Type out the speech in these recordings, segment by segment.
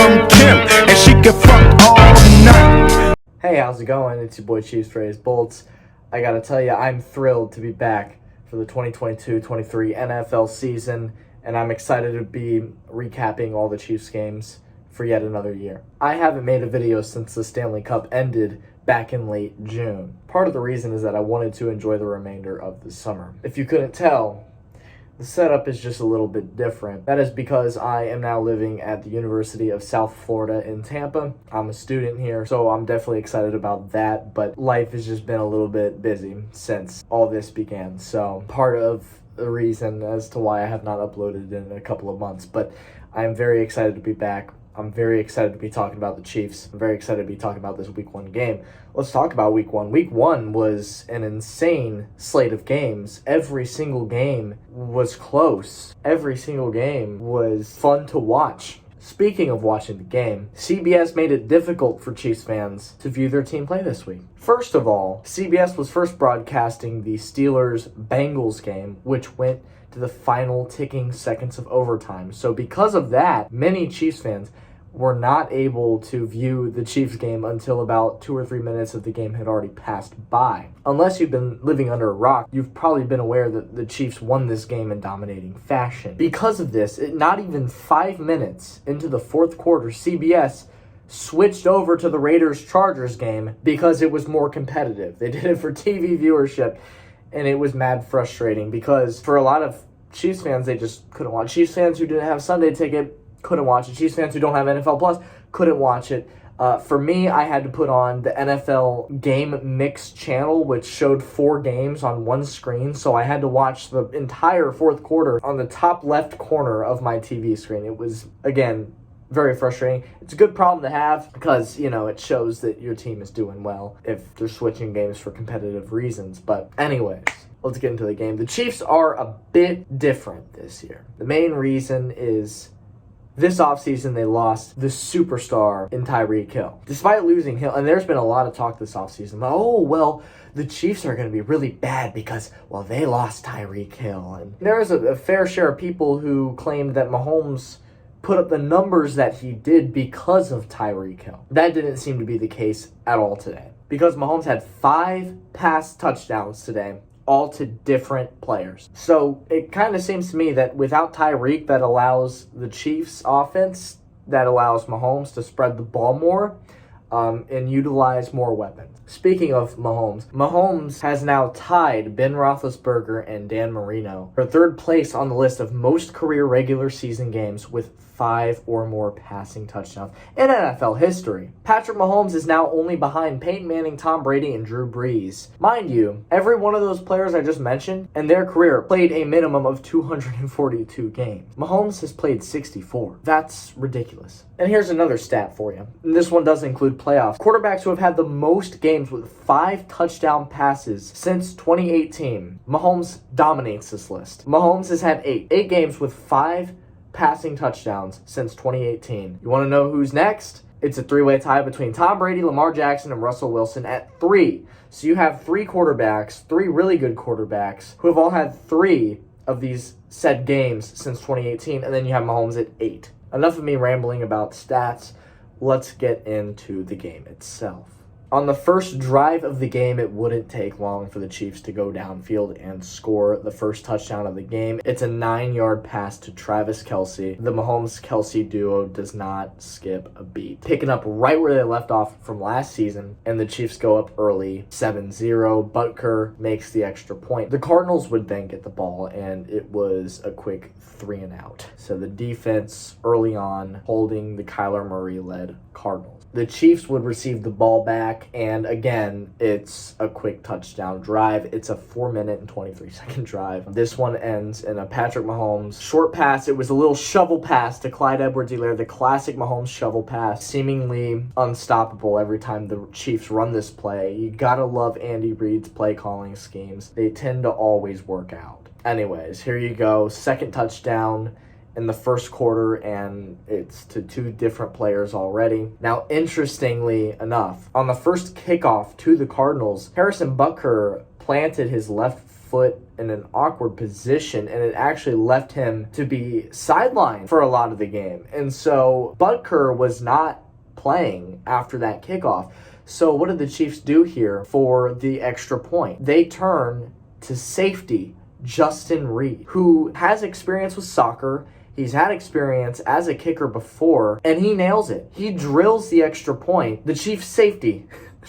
from Kim, and she can fuck all night. Hey, how's it going? It's your boy Chiefs Rays Bolts. I gotta tell you, I'm thrilled to be back for the 2022-23 NFL season, and I'm excited to be recapping all the Chiefs games for yet another year. I haven't made a video since the Stanley Cup ended back in late June. Part of the reason is that I wanted to enjoy the remainder of the summer. If you couldn't tell, the setup is just a little bit different. That is because I am now living at the University of South Florida in Tampa. I'm a student here, so I'm definitely excited about that, but life has just been a little bit busy since all this began. So part of the reason as to why I have not uploaded in a couple of months, but I'm very excited to be back. I'm very excited to be talking about the Chiefs. I'm very excited to be talking about this Week 1 game. Let's talk about Week 1. Week 1 was an insane slate of games. Every single game was close. Every single game was fun to watch. Speaking of watching the game, CBS made it difficult for Chiefs fans to view their team play this week. First of all, CBS was first broadcasting the Steelers-Bengals game, which went to the final ticking seconds of overtime. So because of that, many Chiefs fans were not able to view the Chiefs game until about 2 or 3 minutes of the game had already passed by. Unless you've been living under a rock, you've probably been aware that the Chiefs won this game in dominating fashion. Because of this, not even 5 minutes into the fourth quarter, CBS switched over to the Raiders-Chargers game because it was more competitive. They did it for TV viewership, and it was mad frustrating because for a lot of Chiefs fans, they just couldn't watch. Chiefs fans who didn't have Sunday ticket couldn't watch it. Chiefs fans who don't have NFL Plus couldn't watch it. For me, I had to put on the NFL Game Mix channel, which showed 4 games on one screen. So I had to watch the entire fourth quarter on the top left corner of my TV screen. It was, again, very frustrating. It's a good problem to have because, it shows that your team is doing well if they're switching games for competitive reasons. But anyways, let's get into the game. The Chiefs are a bit different this year. The main reason is this offseason, they lost the superstar in Tyreek Hill. Despite losing Hill, and there's been a lot of talk this offseason, the Chiefs are going to be really bad because, they lost Tyreek Hill. And there's a fair share of people who claimed that Mahomes put up the numbers that he did because of Tyreek Hill. That didn't seem to be the case at all today because Mahomes had 5 pass touchdowns today, all to different players. So it kind of seems to me that without Tyreek, that allows the Chiefs offense, that allows Mahomes to spread the ball more and utilize more weapons. Speaking of Mahomes has now tied Ben Roethlisberger and Dan Marino for third place on the list of most career regular season games with 5 or more passing touchdowns in NFL history. Patrick Mahomes is now only behind Peyton Manning, Tom Brady, and Drew Brees. Mind you, every one of those players I just mentioned in their career played a minimum of 242 games. Mahomes has played 64. That's ridiculous. And here's another stat for you. And this one does include playoffs. Quarterbacks who have had the most games with 5 touchdown passes since 2018. Mahomes dominates this list. Mahomes has had 8 games with 5 passing touchdowns since 2018. You want to know who's next? It's a 3-way tie between Tom Brady, Lamar Jackson, and Russell Wilson at 3. So you have 3 quarterbacks, 3 really good quarterbacks, who have all had 3 of these said games since 2018, and then you have Mahomes at 8. Enough of me rambling about stats. Let's get into the game itself. On the first drive of the game, it wouldn't take long for the Chiefs to go downfield and score the first touchdown of the game. It's a 9-yard pass to Travis Kelce. The Mahomes-Kelce duo does not skip a beat. Picking up right where they left off from last season, and the Chiefs go up early, 7-0. Butker makes the extra point. The Cardinals would then get the ball, and it was a quick 3-and-out. So the defense early on holding the Kyler Murray-led Cardinals. The Chiefs would receive the ball back, and again, it's a quick touchdown drive. It's a 4-minute and 23-second drive. This one ends in a Patrick Mahomes short pass. It was a little shovel pass to Clyde Edwards-Helaire, the classic Mahomes shovel pass, seemingly unstoppable every time the Chiefs run this play. You gotta love Andy Reid's play calling schemes. They tend to always work out. Anyways, here you go. Second touchdown in the first quarter, and it's to 2 different players already. Now, interestingly enough, on the first kickoff to the Cardinals, Harrison Butker planted his left foot in an awkward position, and it actually left him to be sidelined for a lot of the game. And so Butker was not playing after that kickoff. So what did the Chiefs do here for the extra point? They turn to safety Justin Reed, who has experience with soccer. He's had experience as a kicker before, and he nails it. He drills the extra point. The Chiefs safety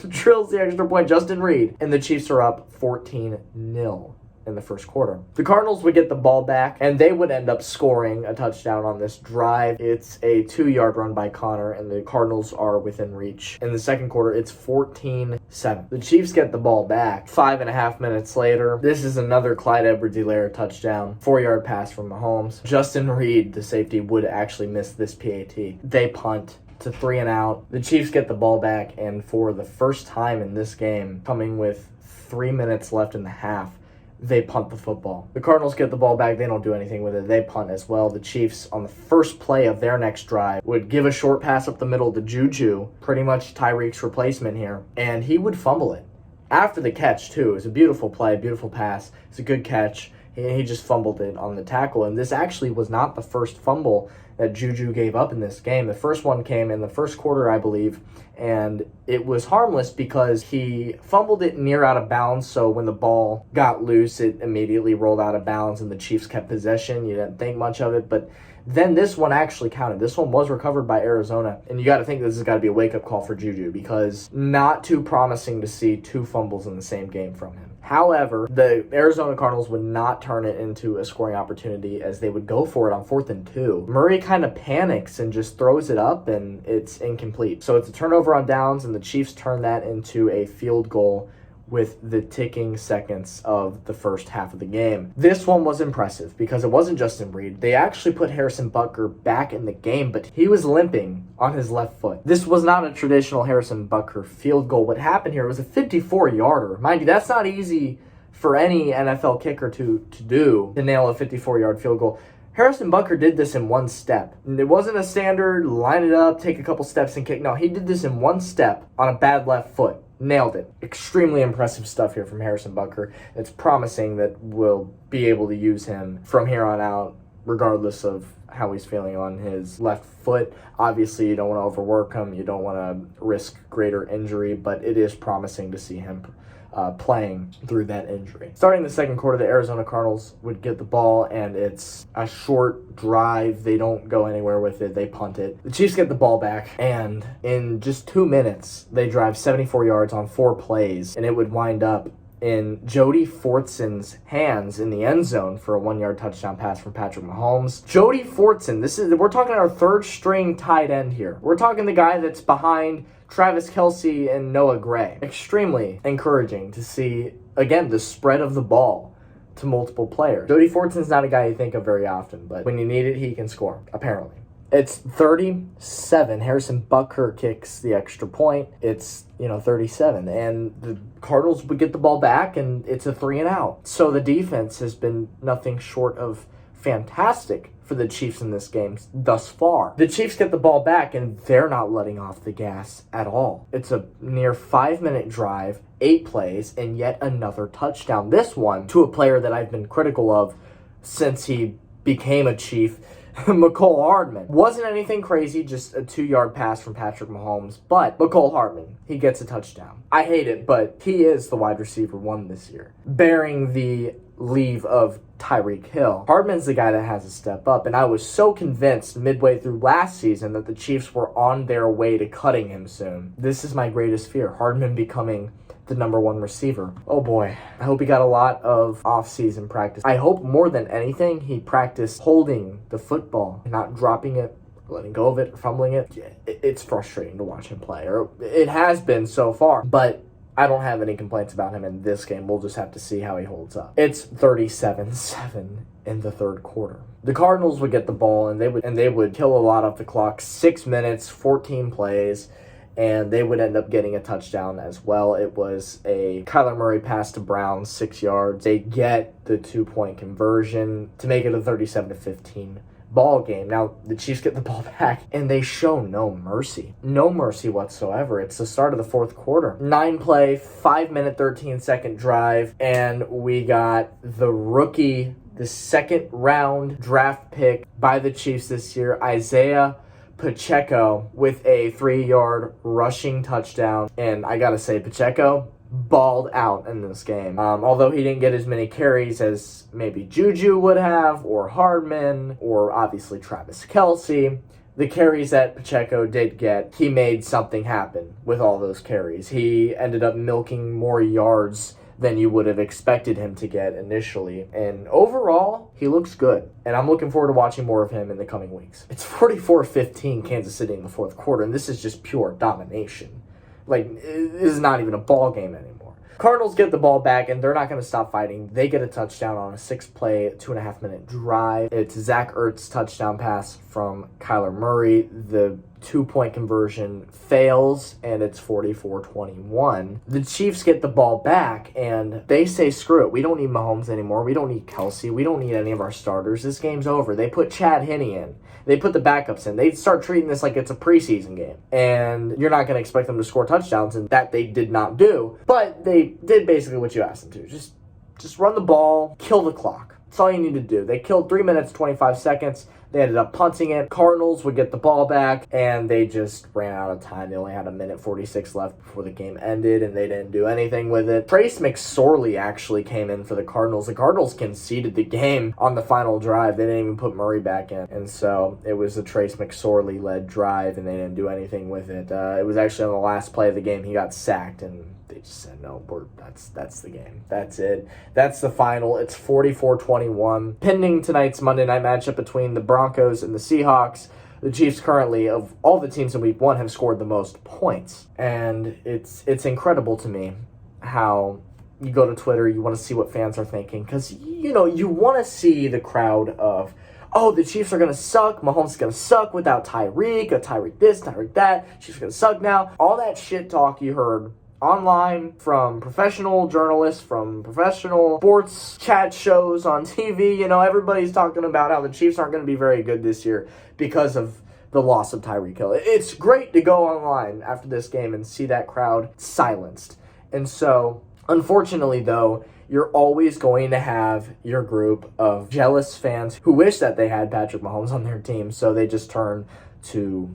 drills the extra point, Justin Reed, and the Chiefs are up 14-0 in the first quarter. The Cardinals would get the ball back, and they would end up scoring a touchdown on this drive. It's a 2-yard run by Connor, and the Cardinals are within reach. In the second quarter, it's 14-7. The Chiefs get the ball back 5.5 minutes later. This is another Clyde Edwards-Helaire touchdown. 4-yard pass from Mahomes. Justin Reed, the safety, would actually miss this PAT. They punt to 3 and out. The Chiefs get the ball back, and for the first time in this game, coming with 3 minutes left in the half, they punt the football. The Cardinals get the ball back. They don't do anything with it. They punt as well. The Chiefs, on the first play of their next drive, would give a short pass up the middle to Juju, pretty much Tyreek's replacement here, and he would fumble it. After the catch, too. It was a beautiful play, beautiful pass. It's a good catch. He just fumbled it on the tackle, and this actually was not the first fumble that Juju gave up in this game. The first one came in the first quarter, I believe, and it was harmless because he fumbled it near out of bounds, so when the ball got loose, it immediately rolled out of bounds, and the Chiefs kept possession. You didn't think much of it, but then this one actually counted. This one was recovered by Arizona, and you got to think this has got to be a wake-up call for Juju because not too promising to see 2 fumbles in the same game from him. However, the Arizona Cardinals would not turn it into a scoring opportunity as they would go for it on 4th and 2. Murray kind of panics and just throws it up, and it's incomplete. So it's a turnover on downs, and the Chiefs turn that into a field goal with the ticking seconds of the first half of the game. This one was impressive because it wasn't Justin Reed. They actually put Harrison Butker back in the game, but he was limping on his left foot. This was not a traditional Harrison Butker field goal. What happened here was a 54-yarder. Mind you, that's not easy for any NFL kicker to do, to nail a 54-yard field goal. Harrison Butker did this in one step. It wasn't a standard line it up, take a couple steps and kick. No, he did this in one step on a bad left foot. Nailed it. Extremely impressive stuff here from Harrison Butker. It's promising that we'll be able to use him from here on out, regardless of how he's feeling on his left foot. Obviously, you don't want to overwork him. You don't want to risk greater injury, but it is promising to see him playing through that injury. Starting the second quarter, the Arizona Cardinals would get the ball, and it's a short drive. They don't go anywhere with it. They punt it. The Chiefs get the ball back, and in just 2 minutes, they drive 74 yards on 4 plays, and it would wind up in Jody Fortson's hands in the end zone for a 1-yard touchdown pass from Patrick Mahomes. Jody Fortson, we're talking our 3rd string tight end here. We're talking the guy that's behind Travis Kelce and Noah Gray. Extremely encouraging to see, again, the spread of the ball to multiple players. Jody Fortson's not a guy you think of very often, but when you need it, he can score, apparently. It's 37. Harrison Butker kicks the extra point. It's, 37. And the Cardinals would get the ball back, and it's a 3 and out. So the defense has been nothing short of fantastic for the Chiefs in this game thus far. The Chiefs get the ball back, and they're not letting off the gas at all. It's a near 5-minute drive, 8 plays, and yet another touchdown. This one to a player that I've been critical of since he became a Chief, Mecole Hardman. Wasn't anything crazy, just a 2-yard pass from Patrick Mahomes, but Mecole Hardman, he gets a touchdown. I hate it, but he is the wide receiver 1 this year, bearing the leave of Tyreek Hill. Hardman's the guy that has to step up, and I was so convinced midway through last season that the Chiefs were on their way to cutting him soon. This is my greatest fear, Hardman becoming the number 1 receiver. Oh boy, I hope he got a lot of off-season practice. I hope more than anything he practiced holding the football, not dropping it, letting go of it, or fumbling it. It's frustrating to watch him play, or it has been so far, but I don't have any complaints about him in this game. We'll just have to see how he holds up. It's 37-7 in the third quarter. The Cardinals would get the ball, and they would kill a lot off the clock. 6 minutes, 14 plays, and they would end up getting a touchdown as well. It was a Kyler Murray pass to Brown, 6 yards. They get the 2-point conversion to make it a 37-15 ball game. Now, the Chiefs get the ball back, and they show no mercy. No mercy whatsoever. It's the start of the fourth quarter. 9-play, 5-minute, 13-second drive, and we got the rookie, the second-round draft pick by the Chiefs this year, Isaiah Pacheco, with a 3-yard rushing touchdown. And I gotta say, Pacheco balled out in this game. Although he didn't get as many carries as maybe Juju would have, or Hardman, or obviously Travis Kelce, the carries that Pacheco did get, he made something happen with all those carries. He ended up milking more yards than you would have expected him to get initially. And overall, he looks good. And I'm looking forward to watching more of him in the coming weeks. It's 44-15 Kansas City in the fourth quarter, and this is just pure domination. Like, this is not even a ball game anymore. Cardinals get the ball back, and they're not going to stop fighting. They get a touchdown on a 6-play, 2.5-minute drive. It's Zach Ertz's touchdown pass from Kyler Murray. The 2-point conversion fails, and it's 44-21. The Chiefs get the ball back, and they say, screw it. We don't need Mahomes anymore. We don't need Kelce. We don't need any of our starters. This game's over. They put Chad Henne in. They put the backups in. They start treating this like it's a preseason game. And you're not going to expect them to score touchdowns, and that they did not do. But they did basically what you asked them to. Just run the ball, kill the clock. That's all you need to do. They killed 3 minutes, 25 seconds. They ended up punting it. Cardinals would get the ball back, and they just ran out of time. They only had 1:46 left before the game ended, and they didn't do anything with it. Trace McSorley actually came in for the Cardinals. The Cardinals conceded the game on the final drive. They didn't even put Murray back in, and so it was a Trace McSorley-led drive, and they didn't do anything with it. It was actually on the last play of the game. He got sacked, and they just said, no, that's the game. That's it. That's the final. It's 44-21. Pending tonight's Monday night matchup between the Broncos and the Seahawks, the Chiefs currently, of all the teams in Week 1, have scored the most points. And it's incredible to me how you go to Twitter, you want to see what fans are thinking. Because, you want to see the crowd of, oh, the Chiefs are going to suck. Mahomes is going to suck without Tyreek. Tyreek this, Tyreek that. Chiefs are going to suck now. All that shit talk you heard online from professional journalists, from professional sports chat shows on TV. Everybody's talking about how the Chiefs aren't going to be very good this year because of the loss of Tyreek Hill. It's great to go online after this game and see that crowd silenced. And so, unfortunately, though, you're always going to have your group of jealous fans who wish that they had Patrick Mahomes on their team, so they just turn to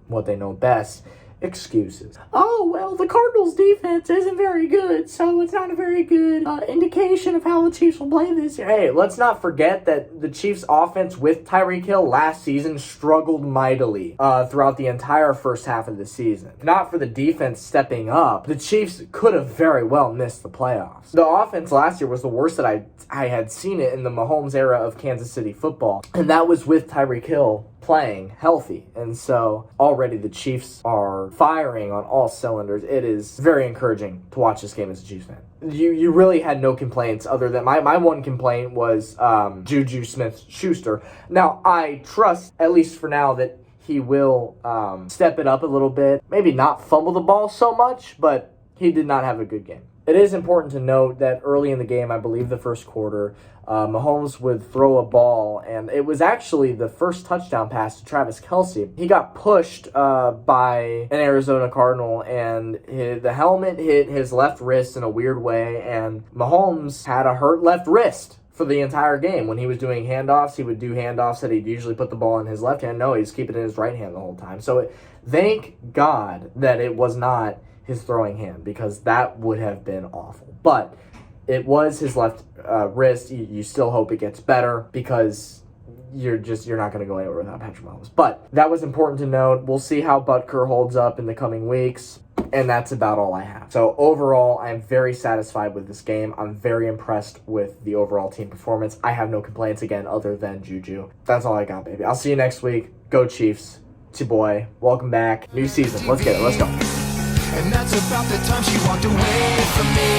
what they know best: excuses. Oh, well, the Cardinals' defense isn't very good, so it's not a very good indication of how the Chiefs will play this year. Hey, let's not forget that the Chiefs' offense with Tyreek Hill last season struggled mightily throughout the entire first half of the season. If not for the defense stepping up, the Chiefs could have very well missed the playoffs. The offense last year was the worst that I had seen it in the Mahomes era of Kansas City football, and that was with Tyreek Hill playing healthy. And so already the Chiefs are firing on all cylinders. It is very encouraging to watch this game as a Chiefs fan. You really had no complaints other than my one complaint was Juju Smith-Schuster. Now, I trust, at least for now, that he will step it up a little bit. Maybe not fumble the ball so much, but he did not have a good game. It is important to note that early in the game, I believe the first quarter, Mahomes would throw a ball, and it was actually the first touchdown pass to Travis Kelce. He got pushed by an Arizona Cardinal, and the helmet hit his left wrist in a weird way, and Mahomes had a hurt left wrist for the entire game. When he was doing handoffs, he would do handoffs that he'd usually put the ball in his left hand. No, he's keeping it in his right hand the whole time. So thank God that it was not his throwing hand, because that would have been awful. But it was his left wrist. You still hope it gets better, because you're not going to go anywhere without Patrick Mahomes. But that was important to note. We'll see how Butker holds up in the coming weeks, and that's about all I have. So overall, I'm very satisfied with this game. I'm very impressed with the overall team performance. I have no complaints again other than Juju. That's all I got, baby. I'll see you next week. Go Chiefs. It's your boy. Welcome back. New season. Let's get it. Let's go. And that's about the time she walked away from me.